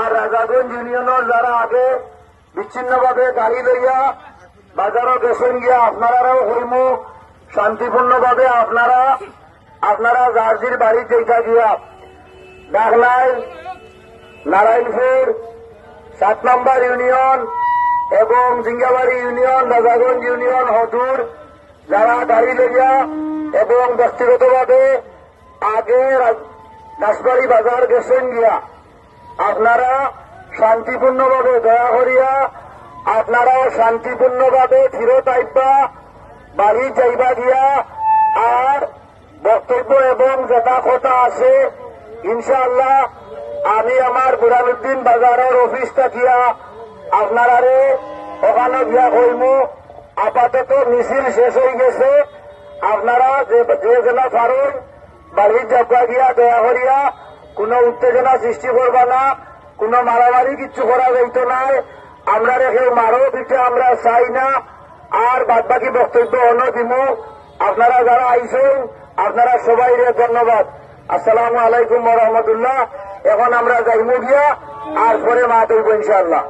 আর রাজাগঞ্জ ইউনিয়নের যারা আগে বিচ্ছিন্নভাবে গাড়ি লইয়া বাজারও গেছেন গিয়া আপনারাও হইম শান্তিপূর্ণভাবে আপনারা জার্জির বাড়ি দেখা গিয়া বাগলাই নারায়ণপুর 7 নম্বর ইউনিয়ন এবং জিঙ্গাবাড়ি ইউনিয়ন রাজাগঞ্জ ইউনিয়ন হদুর যারা গাড়ি লইয়া এবং ব্যক্তিগতভাবে আগে দাসবাড়ি বাজার গেছেন গিয়া আপনারা শান্তিপূর্ণভাবে দয়া করিয়া আপনারা শান্তিপূর্ণভাবে ফিরত আইবা বাড়ি যাইবা গিয়া আর বক্তব্য এবং যেটা কথা আছে ইনশাআল্লাহ আমি আমার বুরহানুদ্দিন বাজারের অফিস থাকিয়া আপনারারে ওখানে গিয়া কইম আপাতত মিছিল শেষ হয়ে গেছে আপনারা যে যেন পারেন বাড়ির যাবা গিয়া দয়া করিয়া কোন উত্তেজনা সৃষ্টি করবা না, কোন মারামারি কিচ্ছু করা যাইত নাই। আমরা রেখে মারো পিঠে আমরা চাই না। আর বাদ বাকি বক্তব্য অন্য দিব। আপনারা যারা আইসেন আপনারা সবাই ধন্যবাদ। আসসালামু আলাইকুম ওয়া রাহমাতুল্লাহ। এখন আমরা যাইমু গিয়া আর পরে মাত হইব ইনশাআল্লাহ।